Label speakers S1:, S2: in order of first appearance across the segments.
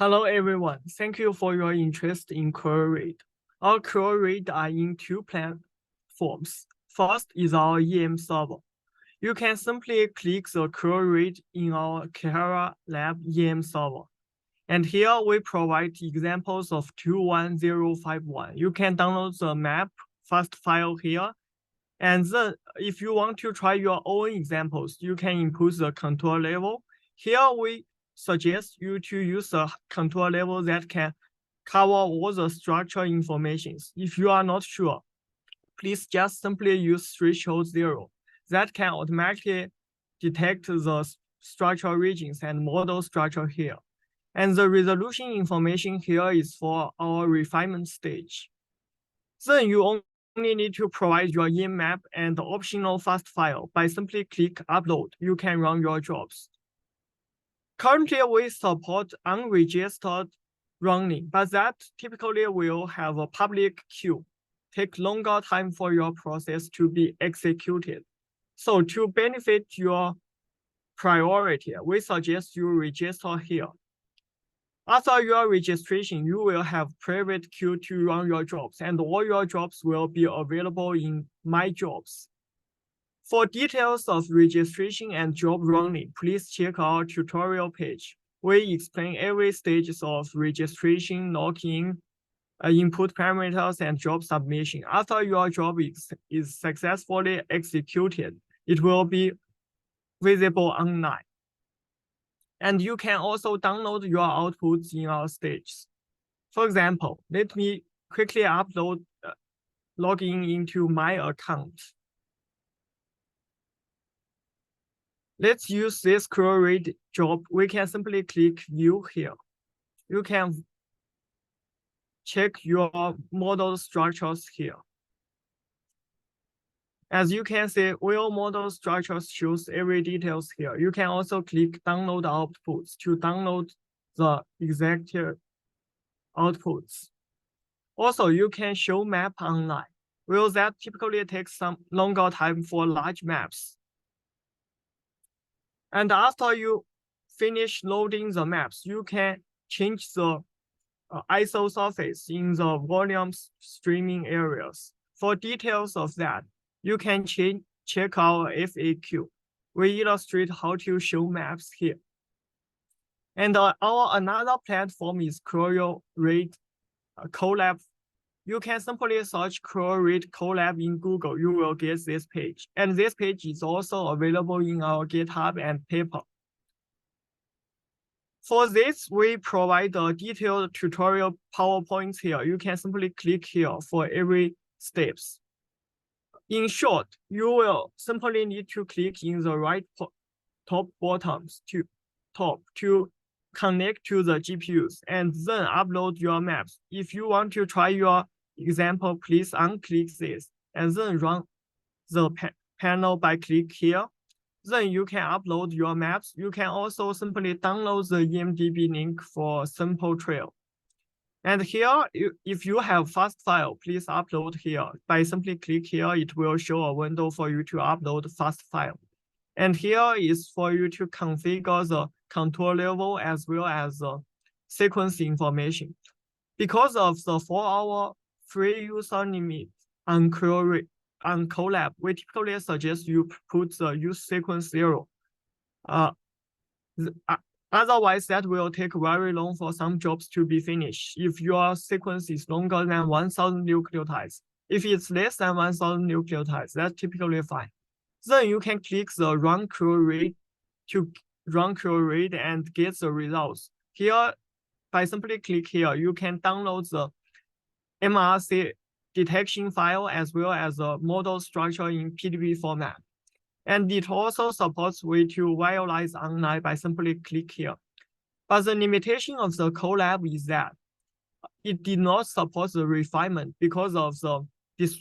S1: Hello everyone, thank you for your interest in CryoREAD. Our CryoREAD are in two platforms. First is our EM server. You can simply click the CryoREAD in our dkiharalab EM server. And here we provide examples of 21051. You can download the map fast file here. And then if you want to try your own examples, you can input the contour level. Here we suggest you to use a contour level that can cover all the structural informations. If you are not sure, please just simply use threshold 0. That can automatically detect the structural regions and model structure here. And the resolution information here is for our refinement stage. Then you only need to provide your EM map and the optional fast file. By simply click upload, you can run your jobs. Currently, we support unregistered running, but that typically will have a public queue, take longer time for your process to be executed. So to benefit your priority, we suggest you register here. After your registration, you will have private queue to run your jobs, and all your jobs will be available in My Jobs. For details of registration and job running, please check our tutorial page. We explain every stage of registration, login, input parameters, and job submission. After your job is successfully executed, it will be visible online. And you can also download your outputs in our stages. For example, let me quickly login into my account. Let's use this CryoREAD job. We can simply click View here. You can check your model structures here. As you can see, all model structures shows every details here. You can also click Download Outputs to download the exact outputs. Also, you can show map online. Well, that typically takes some longer time for large maps. And after you finish loading the maps, you can change the ISO surface in the volume streaming areas. For details of that, you can check our FAQ. We illustrate how to show maps here. And our another platform is CryoREAD Colab. You can simply search CryoREAD Colab in Google. You will get this page. And this page is also available in our GitHub and paper. For this, we provide a detailed tutorial PowerPoint here. You can simply click here for every steps. In short, you will simply need to click in the right top bottoms to connect to the GPUs and then upload your maps. If you want to try your example, please unclick this and then run the panel by click here. Then you can upload your maps. You can also simply download the EMDB link for sample trail. And here, if you have fast file, please upload here. By simply click here, it will show a window for you to upload fast file. And here is for you to configure the contour level as well as the sequence information. Because of the 4-hour free user limit on Colab, we typically suggest you put the use sequence 0. Otherwise, that will take very long for some jobs to be finished if your sequence is longer than 1,000 nucleotides. If it's less than 1,000 nucleotides, that's typically fine. Then you can click the Run CryoREAD to run CryoREAD and get the results. Here, by simply click here, you can download the MRC detection file as well as the model structure in PDB format. And it also supports way to visualize online by simply click here. But the limitation of the Colab is that it did not support the refinement because of the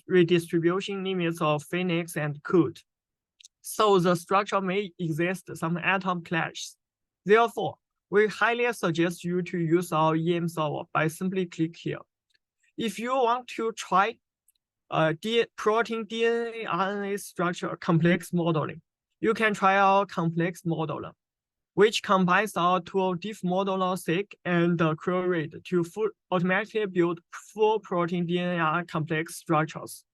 S1: redistribution limits of Phoenix and CUT. So the structure may exist some atom clashes. Therefore, we highly suggest you to use our EM server by simply click here. If you want to try protein, DNA, RNA structure complex modeling, you can try our complex modeler. which combines our tool diffmodulin-seq and CryoREAD to automatically build full protein DNA complex structures.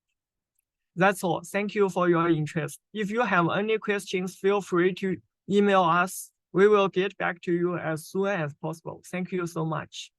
S1: That's all. Thank you for your interest. If you have any questions, feel free to email us. We will get back to you as soon as possible. Thank you so much.